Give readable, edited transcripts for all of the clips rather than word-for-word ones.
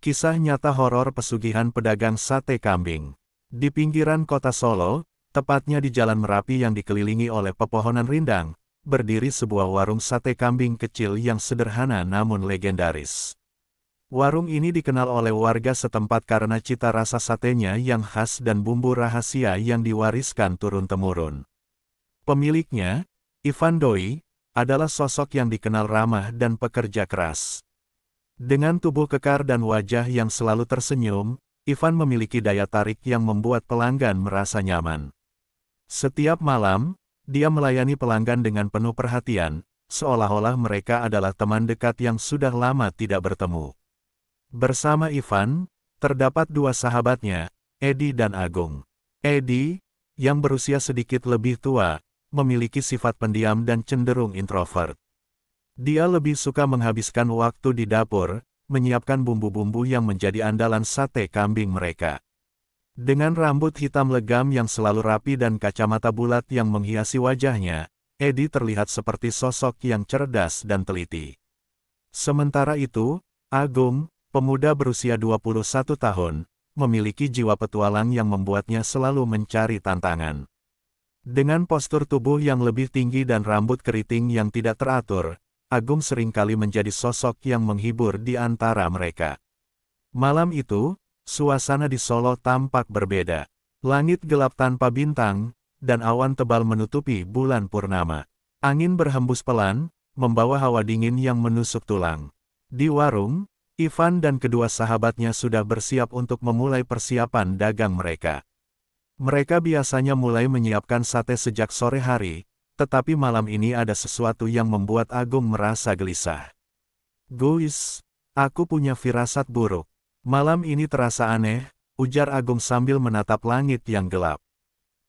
Kisah nyata horor pesugihan pedagang sate kambing. Di pinggiran kota Solo, tepatnya di Jalan Merapi yang dikelilingi oleh pepohonan rindang, berdiri sebuah warung sate kambing kecil yang sederhana namun legendaris. Warung ini dikenal oleh warga setempat karena cita rasa satenya yang khas dan bumbu rahasia yang diwariskan turun-temurun. Pemiliknya, Ivan Doi, adalah sosok yang dikenal ramah dan pekerja keras. Dengan tubuh kekar dan wajah yang selalu tersenyum, Ivan memiliki daya tarik yang membuat pelanggan merasa nyaman. Setiap malam, dia melayani pelanggan dengan penuh perhatian, seolah-olah mereka adalah teman dekat yang sudah lama tidak bertemu. Bersama Ivan, terdapat dua sahabatnya, Edi dan Agung. Edi, yang berusia sedikit lebih tua, memiliki sifat pendiam dan cenderung introvert. Dia lebih suka menghabiskan waktu di dapur, menyiapkan bumbu-bumbu yang menjadi andalan sate kambing mereka. Dengan rambut hitam legam yang selalu rapi dan kacamata bulat yang menghiasi wajahnya, Edi terlihat seperti sosok yang cerdas dan teliti. Sementara itu, Agung, pemuda berusia 21 tahun, memiliki jiwa petualang yang membuatnya selalu mencari tantangan. Dengan postur tubuh yang lebih tinggi dan rambut keriting yang tidak teratur, Agung seringkali menjadi sosok yang menghibur di antara mereka. Malam itu, suasana di Solo tampak berbeda. Langit gelap tanpa bintang, dan awan tebal menutupi bulan purnama. Angin berhembus pelan, membawa hawa dingin yang menusuk tulang. Di warung, Ivan dan kedua sahabatnya sudah bersiap untuk memulai persiapan dagang mereka. Mereka biasanya mulai menyiapkan sate sejak sore hari, tetapi malam ini ada sesuatu yang membuat Agung merasa gelisah. "Guys, aku punya firasat buruk. Malam ini terasa aneh," ujar Agung sambil menatap langit yang gelap.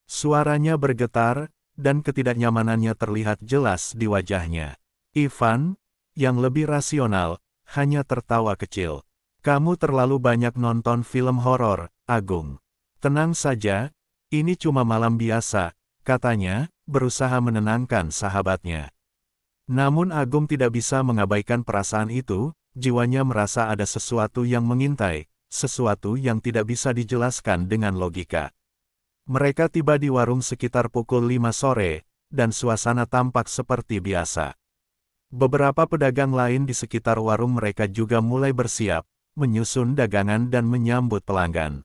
Suaranya bergetar, dan ketidaknyamanannya terlihat jelas di wajahnya. Ivan, yang lebih rasional, hanya tertawa kecil. "Kamu terlalu banyak nonton film horor, Agung. Tenang saja, ini cuma malam biasa," katanya, berusaha menenangkan sahabatnya. Namun Agung tidak bisa mengabaikan perasaan itu, jiwanya merasa ada sesuatu yang mengintai, sesuatu yang tidak bisa dijelaskan dengan logika. Mereka tiba di warung sekitar pukul 5 sore, dan suasana tampak seperti biasa. Beberapa pedagang lain di sekitar warung mereka juga mulai bersiap, menyusun dagangan dan menyambut pelanggan.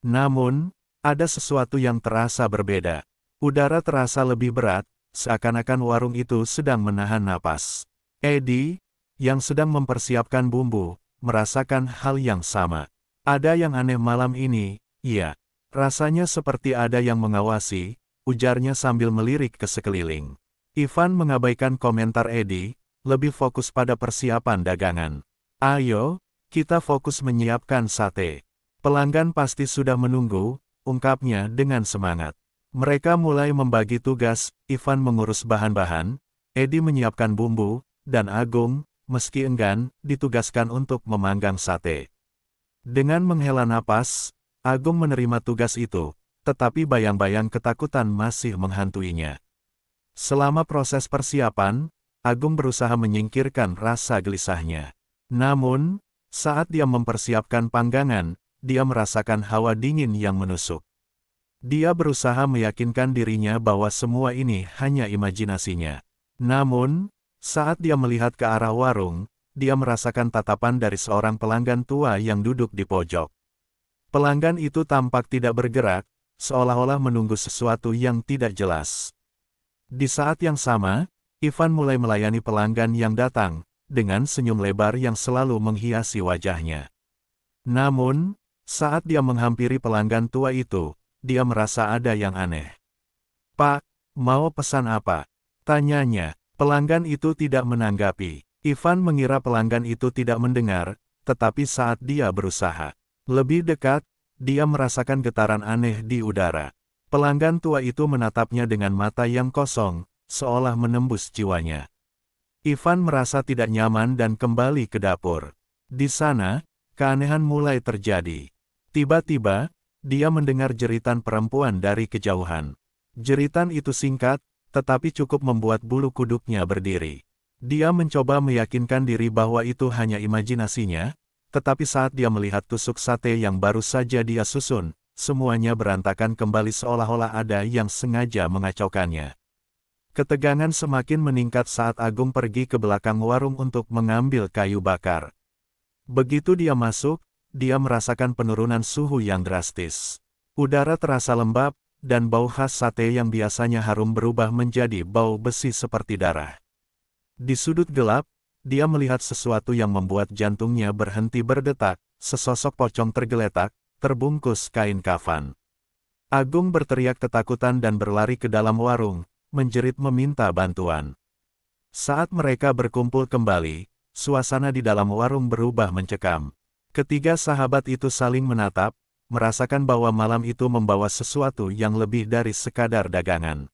Namun, ada sesuatu yang terasa berbeda. Udara terasa lebih berat, seakan-akan warung itu sedang menahan napas. Edi, yang sedang mempersiapkan bumbu, merasakan hal yang sama. "Ada yang aneh malam ini, iya. Rasanya seperti ada yang mengawasi," ujarnya sambil melirik ke sekeliling. Ivan mengabaikan komentar Edi, lebih fokus pada persiapan dagangan. "Ayo, kita fokus menyiapkan sate. Pelanggan pasti sudah menunggu," ungkapnya dengan semangat. Mereka mulai membagi tugas, Ivan mengurus bahan-bahan, Edi menyiapkan bumbu, dan Agung, meski enggan, ditugaskan untuk memanggang sate. Dengan menghela napas, Agung menerima tugas itu, tetapi bayang-bayang ketakutan masih menghantuinya. Selama proses persiapan, Agung berusaha menyingkirkan rasa gelisahnya. Namun, saat dia mempersiapkan panggangan, dia merasakan hawa dingin yang menusuk. Dia berusaha meyakinkan dirinya bahwa semua ini hanya imajinasinya. Namun, saat dia melihat ke arah warung, dia merasakan tatapan dari seorang pelanggan tua yang duduk di pojok. Pelanggan itu tampak tidak bergerak, seolah-olah menunggu sesuatu yang tidak jelas. Di saat yang sama, Ivan mulai melayani pelanggan yang datang, dengan senyum lebar yang selalu menghiasi wajahnya. Namun, saat dia menghampiri pelanggan tua itu, dia merasa ada yang aneh. "Pak, mau pesan apa?" tanyanya. Pelanggan itu tidak menanggapi. Ivan mengira pelanggan itu tidak mendengar, tetapi saat dia berusaha lebih dekat, dia merasakan getaran aneh di udara. Pelanggan tua itu menatapnya dengan mata yang kosong, seolah menembus jiwanya. Ivan merasa tidak nyaman dan kembali ke dapur. Di sana, keanehan mulai terjadi. Tiba-tiba, dia mendengar jeritan perempuan dari kejauhan. Jeritan itu singkat, tetapi cukup membuat bulu kuduknya berdiri. Dia mencoba meyakinkan diri bahwa itu hanya imajinasinya, tetapi saat dia melihat tusuk sate yang baru saja dia susun, semuanya berantakan kembali seolah-olah ada yang sengaja mengacaukannya. Ketegangan semakin meningkat saat Agung pergi ke belakang warung untuk mengambil kayu bakar. Begitu dia masuk, dia merasakan penurunan suhu yang drastis. Udara terasa lembab, dan bau khas sate yang biasanya harum berubah menjadi bau besi seperti darah. Di sudut gelap, dia melihat sesuatu yang membuat jantungnya berhenti berdetak, sesosok pocong tergeletak, terbungkus kain kafan. Agung berteriak ketakutan dan berlari ke dalam warung, menjerit meminta bantuan. Saat mereka berkumpul kembali, suasana di dalam warung berubah mencekam. Ketiga sahabat itu saling menatap, merasakan bahwa malam itu membawa sesuatu yang lebih dari sekadar dagangan.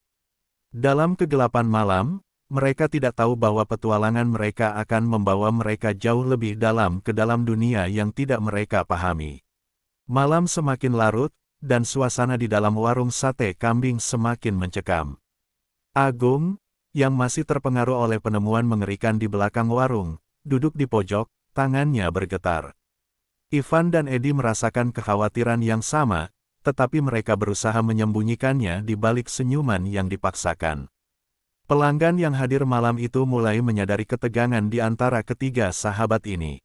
Dalam kegelapan malam, mereka tidak tahu bahwa petualangan mereka akan membawa mereka jauh lebih dalam ke dalam dunia yang tidak mereka pahami. Malam semakin larut, dan suasana di dalam warung sate kambing semakin mencekam. Agung, yang masih terpengaruh oleh penemuan mengerikan di belakang warung, duduk di pojok, tangannya bergetar. Ivan dan Edi merasakan kekhawatiran yang sama, tetapi mereka berusaha menyembunyikannya di balik senyuman yang dipaksakan. Pelanggan yang hadir malam itu mulai menyadari ketegangan di antara ketiga sahabat ini.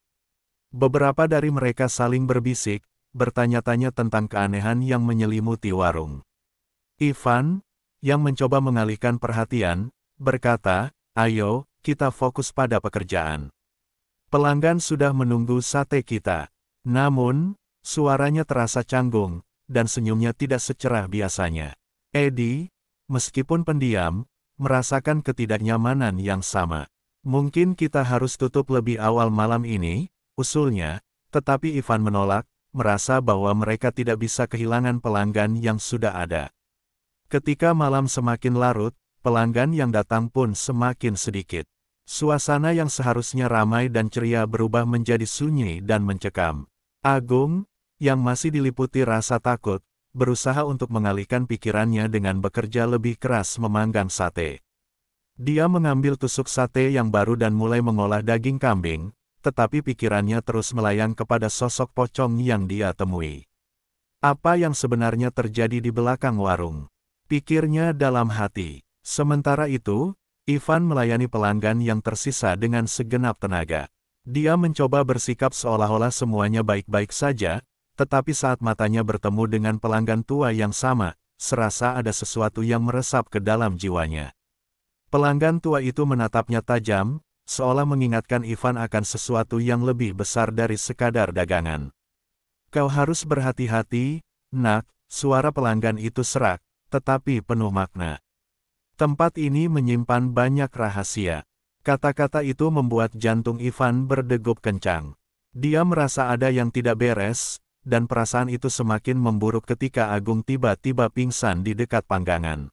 Beberapa dari mereka saling berbisik, bertanya-tanya tentang keanehan yang menyelimuti warung. Ivan, yang mencoba mengalihkan perhatian, berkata, "Ayo, kita fokus pada pekerjaan. Pelanggan sudah menunggu sate kita." Namun, suaranya terasa canggung, dan senyumnya tidak secerah biasanya. Edi, meskipun pendiam, merasakan ketidaknyamanan yang sama. "Mungkin kita harus tutup lebih awal malam ini," usulnya, tetapi Ivan menolak, merasa bahwa mereka tidak bisa kehilangan pelanggan yang sudah ada. Ketika malam semakin larut, pelanggan yang datang pun semakin sedikit. Suasana yang seharusnya ramai dan ceria berubah menjadi sunyi dan mencekam. Agung, yang masih diliputi rasa takut, berusaha untuk mengalihkan pikirannya dengan bekerja lebih keras memanggang sate. Dia mengambil tusuk sate yang baru dan mulai mengolah daging kambing, tetapi pikirannya terus melayang kepada sosok pocong yang dia temui. Apa yang sebenarnya terjadi di belakang warung? Pikirnya dalam hati. Sementara itu, Ivan melayani pelanggan yang tersisa dengan segenap tenaga. Dia mencoba bersikap seolah-olah semuanya baik-baik saja, tetapi saat matanya bertemu dengan pelanggan tua yang sama, serasa ada sesuatu yang meresap ke dalam jiwanya. Pelanggan tua itu menatapnya tajam, seolah mengingatkan Ivan akan sesuatu yang lebih besar dari sekadar dagangan. "Kau harus berhati-hati, nak," suara pelanggan itu serak, tetapi penuh makna. "Tempat ini menyimpan banyak rahasia." Kata-kata itu membuat jantung Ivan berdegup kencang. Dia merasa ada yang tidak beres, dan perasaan itu semakin memburuk ketika Agung tiba-tiba pingsan di dekat panggangan.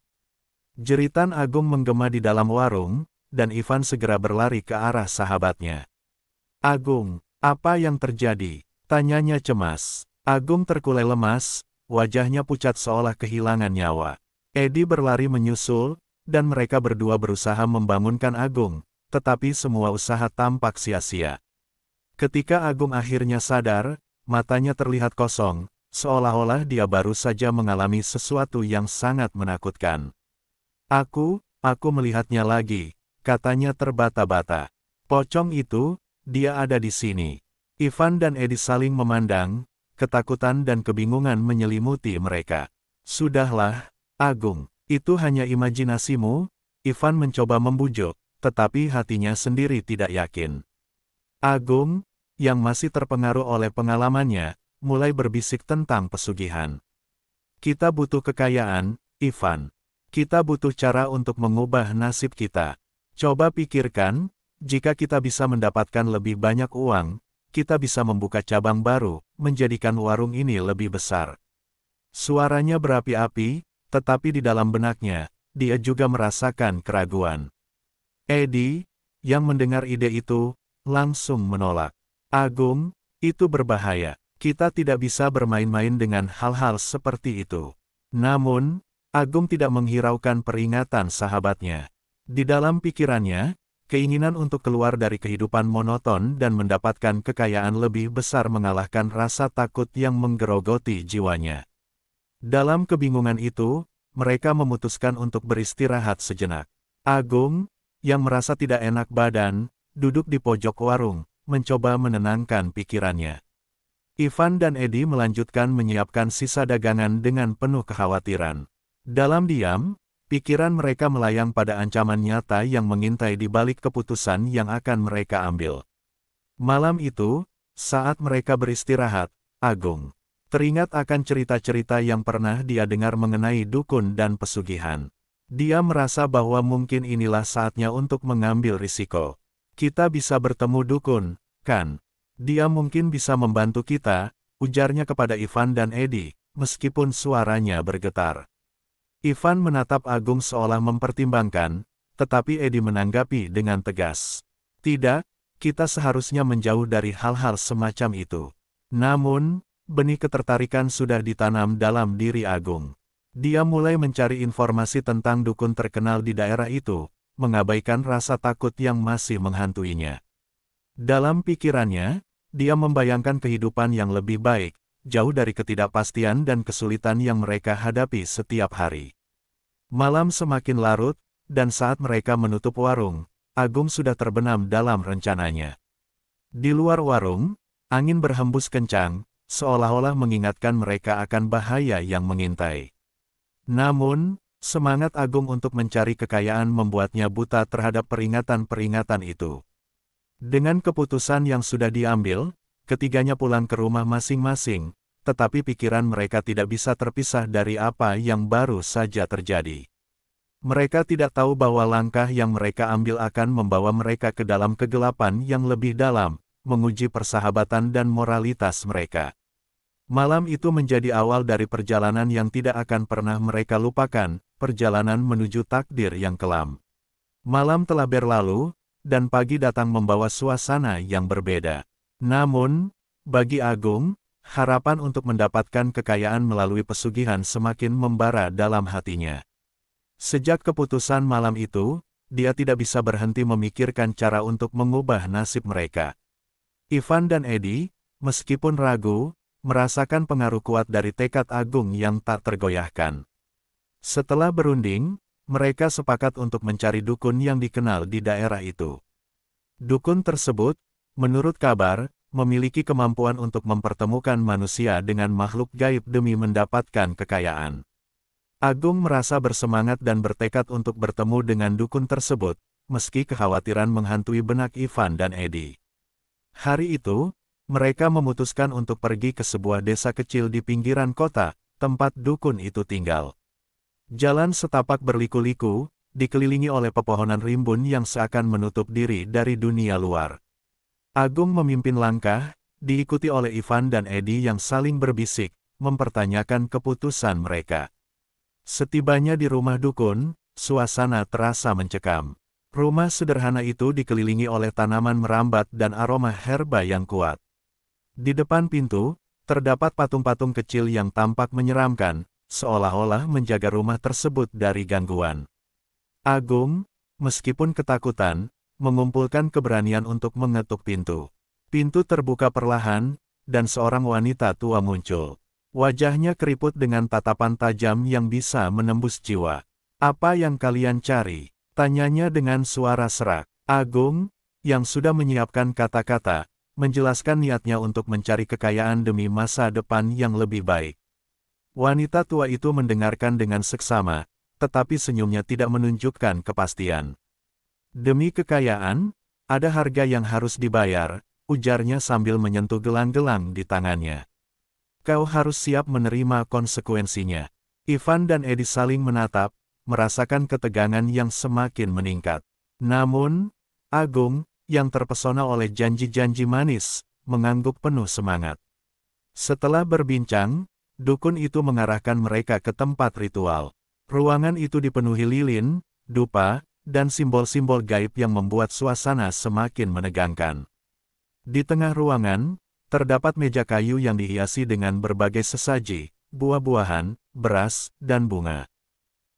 Jeritan Agung menggema di dalam warung, dan Ivan segera berlari ke arah sahabatnya. "Agung, apa yang terjadi?" tanyanya cemas. Agung terkulai lemas, wajahnya pucat seolah kehilangan nyawa. Edi berlari menyusul, dan mereka berdua berusaha membangunkan Agung, tetapi semua usaha tampak sia-sia. Ketika Agung akhirnya sadar, matanya terlihat kosong, seolah-olah dia baru saja mengalami sesuatu yang sangat menakutkan. Aku melihatnya lagi," katanya terbata-bata. "Pocong itu, dia ada di sini." Ivan dan Edi saling memandang, ketakutan dan kebingungan menyelimuti mereka. "Sudahlah, Agung, itu hanya imajinasimu," Ivan mencoba membujuk, tetapi hatinya sendiri tidak yakin. Agung, yang masih terpengaruh oleh pengalamannya, mulai berbisik tentang pesugihan. "Kita butuh kekayaan, Ivan. Kita butuh cara untuk mengubah nasib kita. Coba pikirkan, jika kita bisa mendapatkan lebih banyak uang, kita bisa membuka cabang baru, menjadikan warung ini lebih besar." Suaranya berapi-api, tetapi di dalam benaknya, dia juga merasakan keraguan. Edi, yang mendengar ide itu, langsung menolak. "Agung, itu berbahaya. Kita tidak bisa bermain-main dengan hal-hal seperti itu." Namun, Agung tidak menghiraukan peringatan sahabatnya. Di dalam pikirannya, keinginan untuk keluar dari kehidupan monoton dan mendapatkan kekayaan lebih besar mengalahkan rasa takut yang menggerogoti jiwanya. Dalam kebingungan itu, mereka memutuskan untuk beristirahat sejenak. Agung, yang merasa tidak enak badan, duduk di pojok warung, mencoba menenangkan pikirannya. Ivan dan Eddie melanjutkan menyiapkan sisa dagangan dengan penuh kekhawatiran. Dalam diam, pikiran mereka melayang pada ancaman nyata yang mengintai di balik keputusan yang akan mereka ambil. Malam itu, saat mereka beristirahat, Agung teringat akan cerita-cerita yang pernah dia dengar mengenai dukun dan pesugihan. Dia merasa bahwa mungkin inilah saatnya untuk mengambil risiko. Kita bisa bertemu dukun, kan? Dia mungkin bisa membantu kita, ujarnya kepada Ivan dan Eddie, meskipun suaranya bergetar. Ivan menatap Agung seolah mempertimbangkan, tetapi Eddie menanggapi dengan tegas. Tidak, kita seharusnya menjauh dari hal-hal semacam itu. Namun, benih ketertarikan sudah ditanam dalam diri Agung. Dia mulai mencari informasi tentang dukun terkenal di daerah itu, mengabaikan rasa takut yang masih menghantuinya. Dalam pikirannya, dia membayangkan kehidupan yang lebih baik, jauh dari ketidakpastian dan kesulitan yang mereka hadapi setiap hari. Malam semakin larut, dan saat mereka menutup warung, Agung sudah terbenam dalam rencananya. Di luar warung, angin berhembus kencang, seolah-olah mengingatkan mereka akan bahaya yang mengintai. Namun, semangat Agung untuk mencari kekayaan membuatnya buta terhadap peringatan-peringatan itu. Dengan keputusan yang sudah diambil, ketiganya pulang ke rumah masing-masing, tetapi pikiran mereka tidak bisa terpisah dari apa yang baru saja terjadi. Mereka tidak tahu bahwa langkah yang mereka ambil akan membawa mereka ke dalam kegelapan yang lebih dalam, menguji persahabatan dan moralitas mereka. Malam itu menjadi awal dari perjalanan yang tidak akan pernah mereka lupakan, perjalanan menuju takdir yang kelam. Malam telah berlalu, dan pagi datang membawa suasana yang berbeda. Namun, bagi Agung, harapan untuk mendapatkan kekayaan melalui pesugihan semakin membara dalam hatinya. Sejak keputusan malam itu, dia tidak bisa berhenti memikirkan cara untuk mengubah nasib mereka. Ivan dan Eddie, meskipun ragu, merasakan pengaruh kuat dari tekad Agung yang tak tergoyahkan. Setelah berunding, mereka sepakat untuk mencari dukun yang dikenal di daerah itu. Dukun tersebut, menurut kabar, memiliki kemampuan untuk mempertemukan manusia dengan makhluk gaib demi mendapatkan kekayaan. Agung merasa bersemangat dan bertekad untuk bertemu dengan dukun tersebut, meski kekhawatiran menghantui benak Ivan dan Eddie. Hari itu, mereka memutuskan untuk pergi ke sebuah desa kecil di pinggiran kota, tempat dukun itu tinggal. Jalan setapak berliku-liku, dikelilingi oleh pepohonan rimbun yang seakan menutup diri dari dunia luar. Agung memimpin langkah, diikuti oleh Ivan dan Eddie yang saling berbisik, mempertanyakan keputusan mereka. Setibanya di rumah dukun, suasana terasa mencekam. Rumah sederhana itu dikelilingi oleh tanaman merambat dan aroma herba yang kuat. Di depan pintu, terdapat patung-patung kecil yang tampak menyeramkan, seolah-olah menjaga rumah tersebut dari gangguan. Agung, meskipun ketakutan, mengumpulkan keberanian untuk mengetuk pintu. Pintu terbuka perlahan, dan seorang wanita tua muncul. Wajahnya keriput dengan tatapan tajam yang bisa menembus jiwa. "Apa yang kalian cari?" tanyanya dengan suara serak. Agung, yang sudah menyiapkan kata-kata, menjelaskan niatnya untuk mencari kekayaan demi masa depan yang lebih baik. Wanita tua itu mendengarkan dengan seksama, tetapi senyumnya tidak menunjukkan kepastian. "Demi kekayaan, ada harga yang harus dibayar," ujarnya sambil menyentuh gelang-gelang di tangannya. "Kau harus siap menerima konsekuensinya." Ivan dan Eddie saling menatap, merasakan ketegangan yang semakin meningkat. Namun, Agung, yang terpesona oleh janji-janji manis, mengangguk penuh semangat. Setelah berbincang, dukun itu mengarahkan mereka ke tempat ritual. Ruangan itu dipenuhi lilin, dupa, dan simbol-simbol gaib yang membuat suasana semakin menegangkan. Di tengah ruangan, terdapat meja kayu yang dihiasi dengan berbagai sesaji, buah-buahan, beras, dan bunga.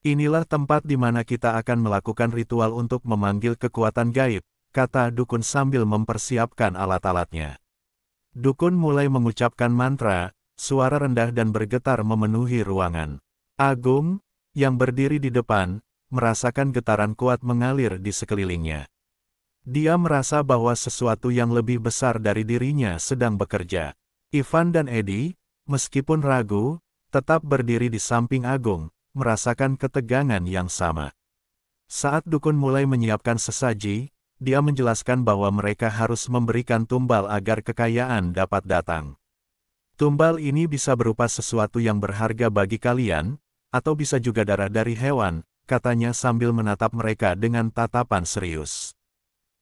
Inilah tempat di mana kita akan melakukan ritual untuk memanggil kekuatan gaib, kata dukun sambil mempersiapkan alat-alatnya. Dukun mulai mengucapkan mantra, suara rendah dan bergetar memenuhi ruangan. Agung, yang berdiri di depan, merasakan getaran kuat mengalir di sekelilingnya. Dia merasa bahwa sesuatu yang lebih besar dari dirinya sedang bekerja. Ivan dan Eddie, meskipun ragu, tetap berdiri di samping Agung, merasakan ketegangan yang sama. Saat dukun mulai menyiapkan sesaji, dia menjelaskan bahwa mereka harus memberikan tumbal agar kekayaan dapat datang. Tumbal ini bisa berupa sesuatu yang berharga bagi kalian, atau bisa juga darah dari hewan, katanya sambil menatap mereka dengan tatapan serius.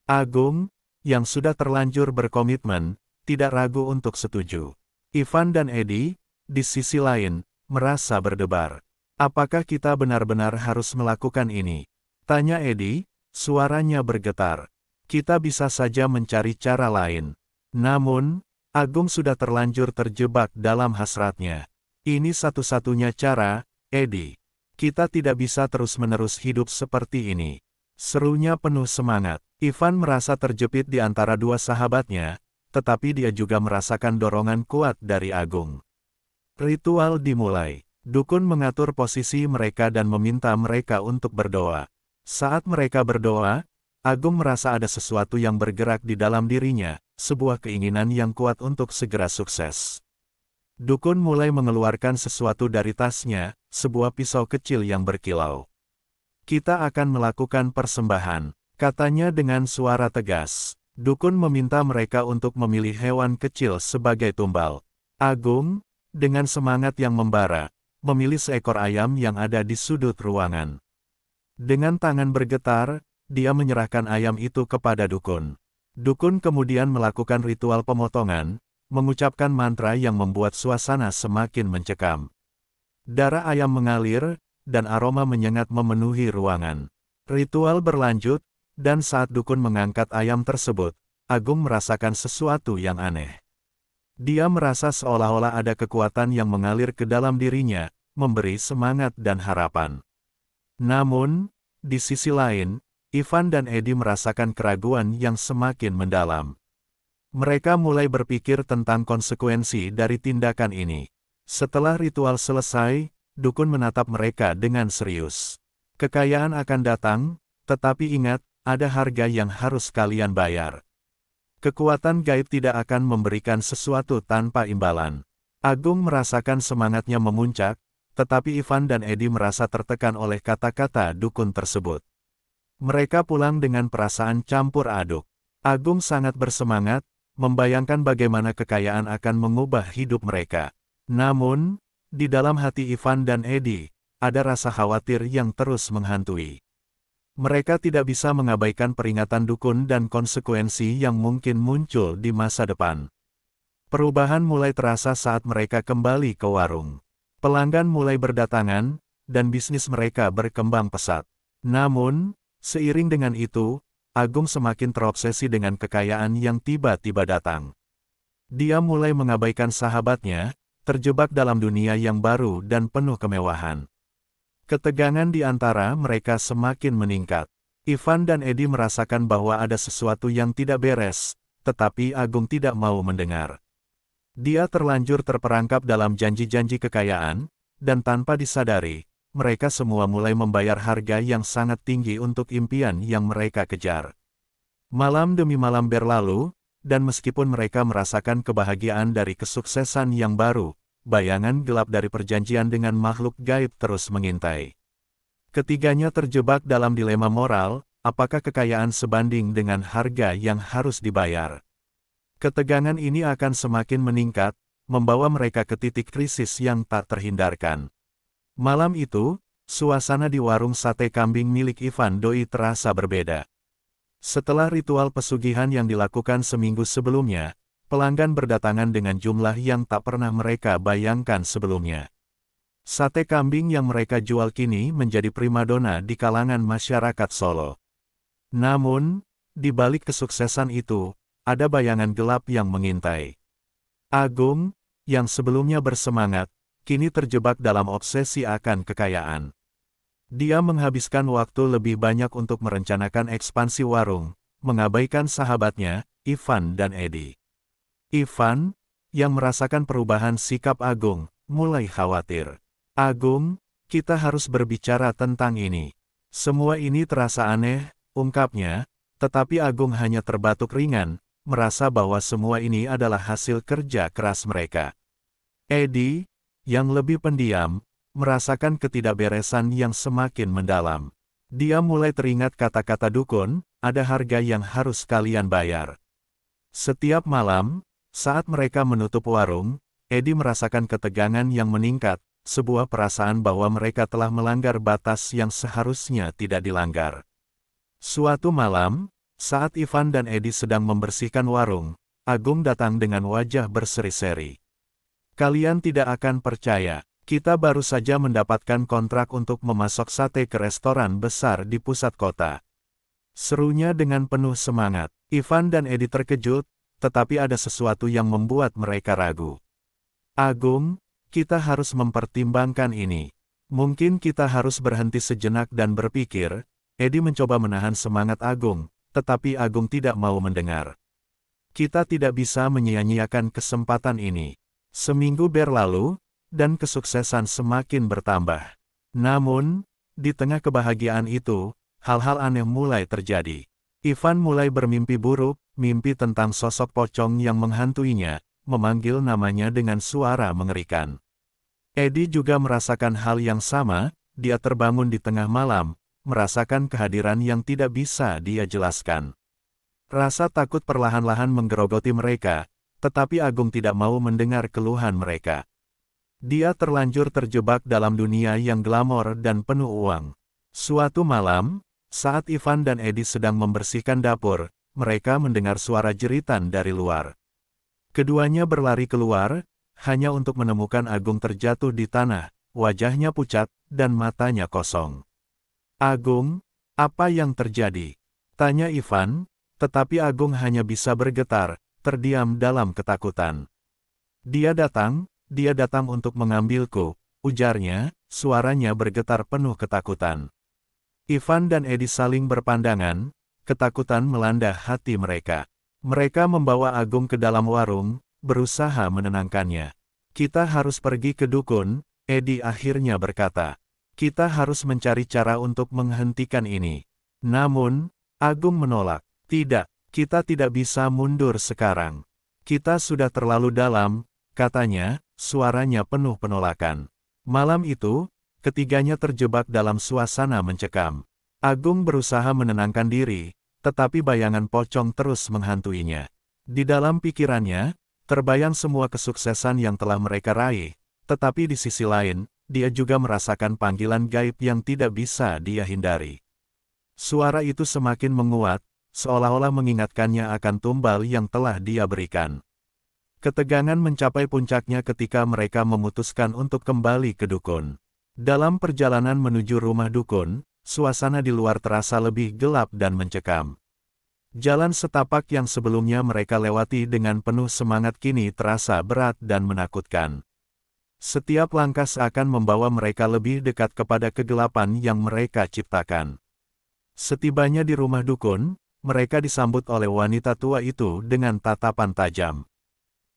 Agung, yang sudah terlanjur berkomitmen, tidak ragu untuk setuju. Ivan dan Eddie, di sisi lain, merasa berdebar. Apakah kita benar-benar harus melakukan ini? Tanya Eddie, suaranya bergetar. Kita bisa saja mencari cara lain. Namun, Agung sudah terlanjur terjebak dalam hasratnya. Ini satu-satunya cara, Eddie. Kita tidak bisa terus-menerus hidup seperti ini. Serunya penuh semangat. Ivan merasa terjepit di antara dua sahabatnya, tetapi dia juga merasakan dorongan kuat dari Agung. Ritual dimulai. Dukun mengatur posisi mereka dan meminta mereka untuk berdoa. Saat mereka berdoa, Agung merasa ada sesuatu yang bergerak di dalam dirinya, sebuah keinginan yang kuat untuk segera sukses. Dukun mulai mengeluarkan sesuatu dari tasnya, sebuah pisau kecil yang berkilau. Kita akan melakukan persembahan, katanya dengan suara tegas. Dukun meminta mereka untuk memilih hewan kecil sebagai tumbal. Agung, dengan semangat yang membara, memilih seekor ayam yang ada di sudut ruangan. Dengan tangan bergetar, dia menyerahkan ayam itu kepada dukun. Dukun kemudian melakukan ritual pemotongan, mengucapkan mantra yang membuat suasana semakin mencekam. Darah ayam mengalir, dan aroma menyengat memenuhi ruangan. Ritual berlanjut, dan saat dukun mengangkat ayam tersebut, Agung merasakan sesuatu yang aneh. Dia merasa seolah-olah ada kekuatan yang mengalir ke dalam dirinya, memberi semangat dan harapan. Namun, di sisi lain, Ivan dan Eddie merasakan keraguan yang semakin mendalam. Mereka mulai berpikir tentang konsekuensi dari tindakan ini. Setelah ritual selesai, dukun menatap mereka dengan serius. Kekayaan akan datang, tetapi ingat, ada harga yang harus kalian bayar. Kekuatan gaib tidak akan memberikan sesuatu tanpa imbalan. Agung merasakan semangatnya memuncak, tetapi Ivan dan Eddie merasa tertekan oleh kata-kata dukun tersebut. Mereka pulang dengan perasaan campur aduk. Agung sangat bersemangat, membayangkan bagaimana kekayaan akan mengubah hidup mereka. Namun, di dalam hati Ivan dan Eddie, ada rasa khawatir yang terus menghantui. Mereka tidak bisa mengabaikan peringatan dukun dan konsekuensi yang mungkin muncul di masa depan. Perubahan mulai terasa saat mereka kembali ke warung. Pelanggan mulai berdatangan, dan bisnis mereka berkembang pesat. Namun, seiring dengan itu, Agung semakin terobsesi dengan kekayaan yang tiba-tiba datang. Dia mulai mengabaikan sahabatnya, terjebak dalam dunia yang baru dan penuh kemewahan. Ketegangan di antara mereka semakin meningkat. Ivan dan Eddie merasakan bahwa ada sesuatu yang tidak beres, tetapi Agung tidak mau mendengar. Dia terlanjur terperangkap dalam janji-janji kekayaan, dan tanpa disadari, mereka semua mulai membayar harga yang sangat tinggi untuk impian yang mereka kejar. Malam demi malam berlalu, dan meskipun mereka merasakan kebahagiaan dari kesuksesan yang baru, bayangan gelap dari perjanjian dengan makhluk gaib terus mengintai. Ketiganya terjebak dalam dilema moral, apakah kekayaan sebanding dengan harga yang harus dibayar? Ketegangan ini akan semakin meningkat, membawa mereka ke titik krisis yang tak terhindarkan. Malam itu, suasana di warung sate kambing milik Ivan Doi terasa berbeda. Setelah ritual pesugihan yang dilakukan seminggu sebelumnya, pelanggan berdatangan dengan jumlah yang tak pernah mereka bayangkan sebelumnya. Sate kambing yang mereka jual kini menjadi primadona di kalangan masyarakat Solo. Namun, di balik kesuksesan itu, ada bayangan gelap yang mengintai. Agung, yang sebelumnya bersemangat, kini terjebak dalam obsesi akan kekayaan. Dia menghabiskan waktu lebih banyak untuk merencanakan ekspansi warung, mengabaikan sahabatnya, Ivan dan Eddie. Ivan, yang merasakan perubahan sikap Agung, mulai khawatir. Agung, kita harus berbicara tentang ini. Semua ini terasa aneh, ungkapnya, tetapi Agung hanya terbatuk ringan, merasa bahwa semua ini adalah hasil kerja keras mereka. Eddie, yang lebih pendiam, merasakan ketidakberesan yang semakin mendalam. Dia mulai teringat kata-kata dukun, ada harga yang harus kalian bayar. Setiap malam, saat mereka menutup warung, Eddie merasakan ketegangan yang meningkat, sebuah perasaan bahwa mereka telah melanggar batas yang seharusnya tidak dilanggar. Suatu malam, saat Ivan dan Eddie sedang membersihkan warung, Agung datang dengan wajah berseri-seri. Kalian tidak akan percaya, kita baru saja mendapatkan kontrak untuk memasok sate ke restoran besar di pusat kota. Serunya dengan penuh semangat. Ivan dan Eddie terkejut, tetapi ada sesuatu yang membuat mereka ragu. Agung, kita harus mempertimbangkan ini. Mungkin kita harus berhenti sejenak dan berpikir. Eddie mencoba menahan semangat Agung, tetapi Agung tidak mau mendengar. Kita tidak bisa menyia-nyiakan kesempatan ini. Seminggu berlalu, dan kesuksesan semakin bertambah. Namun, di tengah kebahagiaan itu, hal-hal aneh mulai terjadi. Ivan mulai bermimpi buruk, mimpi tentang sosok pocong yang menghantuinya, memanggil namanya dengan suara mengerikan. Eddie juga merasakan hal yang sama, dia terbangun di tengah malam, merasakan kehadiran yang tidak bisa dia jelaskan. Rasa takut perlahan-lahan menggerogoti mereka, tetapi Agung tidak mau mendengar keluhan mereka. Dia terlanjur terjebak dalam dunia yang glamor dan penuh uang. Suatu malam, saat Ivan dan Eddie sedang membersihkan dapur, mereka mendengar suara jeritan dari luar. Keduanya berlari keluar, hanya untuk menemukan Agung terjatuh di tanah, wajahnya pucat, dan matanya kosong. Agung, apa yang terjadi? Tanya Ivan, tetapi Agung hanya bisa bergetar, terdiam dalam ketakutan. Dia datang untuk mengambilku, ujarnya, suaranya bergetar penuh ketakutan. Ivan dan Eddie saling berpandangan, ketakutan melanda hati mereka. Mereka membawa Agung ke dalam warung, berusaha menenangkannya. Kita harus pergi ke dukun, Eddie akhirnya berkata. Kita harus mencari cara untuk menghentikan ini. Namun, Agung menolak. Tidak, kita tidak bisa mundur sekarang. Kita sudah terlalu dalam, katanya, suaranya penuh penolakan. Malam itu, ketiganya terjebak dalam suasana mencekam. Agung berusaha menenangkan diri, tetapi bayangan pocong terus menghantuinya. Di dalam pikirannya, terbayang semua kesuksesan yang telah mereka raih, tetapi di sisi lain, dia juga merasakan panggilan gaib yang tidak bisa dia hindari. Suara itu semakin menguat, seolah-olah mengingatkannya akan tumbal yang telah dia berikan. Ketegangan mencapai puncaknya ketika mereka memutuskan untuk kembali ke dukun. Dalam perjalanan menuju rumah dukun, suasana di luar terasa lebih gelap dan mencekam. Jalan setapak yang sebelumnya mereka lewati dengan penuh semangat kini terasa berat dan menakutkan. Setiap langkah seakan membawa mereka lebih dekat kepada kegelapan yang mereka ciptakan. Setibanya di rumah dukun, mereka disambut oleh wanita tua itu dengan tatapan tajam.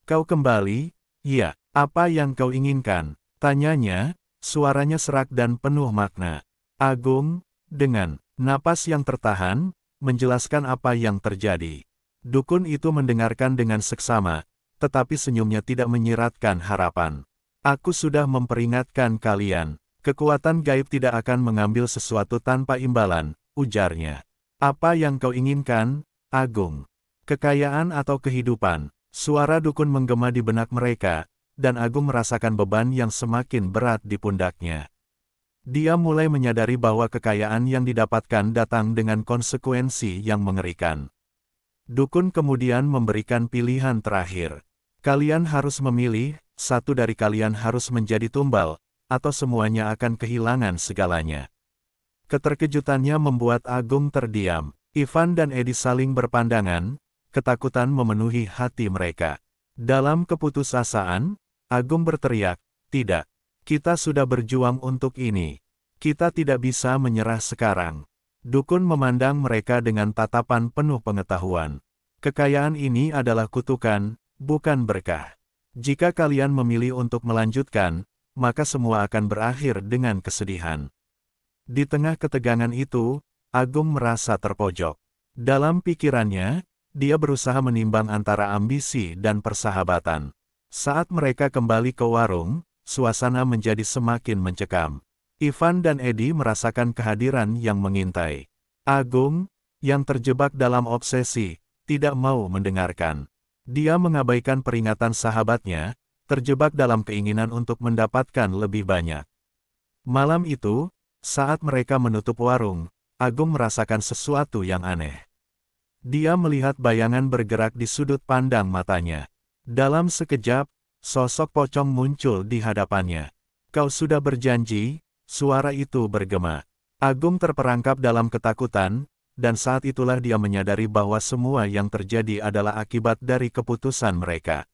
Kau kembali? Ya, apa yang kau inginkan? Tanyanya, suaranya serak dan penuh makna. Agung, dengan napas yang tertahan, menjelaskan apa yang terjadi. Dukun itu mendengarkan dengan seksama, tetapi senyumnya tidak menyiratkan harapan. Aku sudah memperingatkan kalian, kekuatan gaib tidak akan mengambil sesuatu tanpa imbalan, ujarnya. Apa yang kau inginkan, Agung? Kekayaan atau kehidupan? Suara dukun menggema di benak mereka, dan Agung merasakan beban yang semakin berat di pundaknya. Dia mulai menyadari bahwa kekayaan yang didapatkan datang dengan konsekuensi yang mengerikan. Dukun kemudian memberikan pilihan terakhir. Kalian harus memilih, satu dari kalian harus menjadi tumbal, atau semuanya akan kehilangan segalanya. Keterkejutannya membuat Agung terdiam. Ivan dan Eddie saling berpandangan, ketakutan memenuhi hati mereka. Dalam keputusasaan, Agung berteriak, tidak, kita sudah berjuang untuk ini. Kita tidak bisa menyerah sekarang. Dukun memandang mereka dengan tatapan penuh pengetahuan. Kekayaan ini adalah kutukan, bukan berkah. Jika kalian memilih untuk melanjutkan, maka semua akan berakhir dengan kesedihan. Di tengah ketegangan itu, Agung merasa terpojok. Dalam pikirannya, dia berusaha menimbang antara ambisi dan persahabatan. Saat mereka kembali ke warung, suasana menjadi semakin mencekam. Ivan dan Edi merasakan kehadiran yang mengintai. Agung, yang terjebak dalam obsesi, tidak mau mendengarkan. Dia mengabaikan peringatan sahabatnya, terjebak dalam keinginan untuk mendapatkan lebih banyak. Malam itu, saat mereka menutup warung, Agung merasakan sesuatu yang aneh. Dia melihat bayangan bergerak di sudut pandang matanya. Dalam sekejap, sosok pocong muncul di hadapannya. "Kau sudah berjanji?" Suara itu bergema. Agung terperangkap dalam ketakutan, dan saat itulah dia menyadari bahwa semua yang terjadi adalah akibat dari keputusan mereka.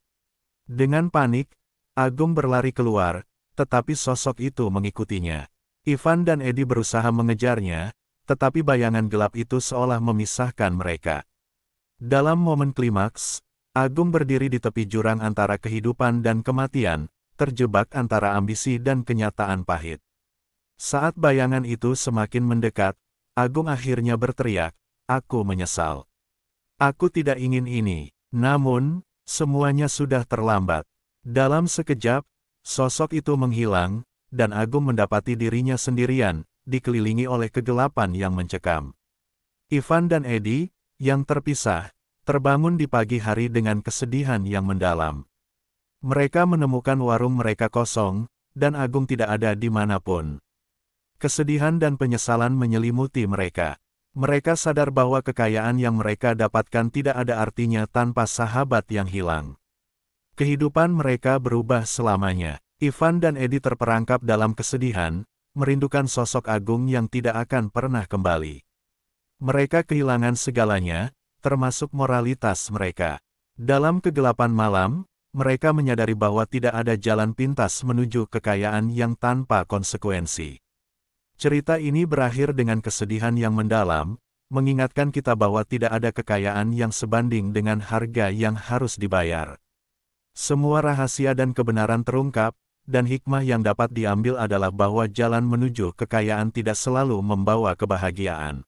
Dengan panik, Agung berlari keluar, tetapi sosok itu mengikutinya. Ivan dan Edi berusaha mengejarnya, tetapi bayangan gelap itu seolah memisahkan mereka. Dalam momen klimaks, Agung berdiri di tepi jurang antara kehidupan dan kematian, terjebak antara ambisi dan kenyataan pahit. Saat bayangan itu semakin mendekat, Agung akhirnya berteriak, "Aku menyesal. Aku tidak ingin ini." Namun, semuanya sudah terlambat. Dalam sekejap, sosok itu menghilang, dan Agung mendapati dirinya sendirian, dikelilingi oleh kegelapan yang mencekam. Ivan dan Edi, yang terpisah, terbangun di pagi hari dengan kesedihan yang mendalam. Mereka menemukan warung mereka kosong, dan Agung tidak ada di manapun. Kesedihan dan penyesalan menyelimuti mereka. Mereka sadar bahwa kekayaan yang mereka dapatkan tidak ada artinya tanpa sahabat yang hilang. Kehidupan mereka berubah selamanya. Ivan dan Edi terperangkap dalam kesedihan, merindukan sosok Agung yang tidak akan pernah kembali. Mereka kehilangan segalanya, termasuk moralitas mereka. Dalam kegelapan malam, mereka menyadari bahwa tidak ada jalan pintas menuju kekayaan yang tanpa konsekuensi. Cerita ini berakhir dengan kesedihan yang mendalam, mengingatkan kita bahwa tidak ada kekayaan yang sebanding dengan harga yang harus dibayar. Semua rahasia dan kebenaran terungkap, dan hikmah yang dapat diambil adalah bahwa jalan menuju kekayaan tidak selalu membawa kebahagiaan.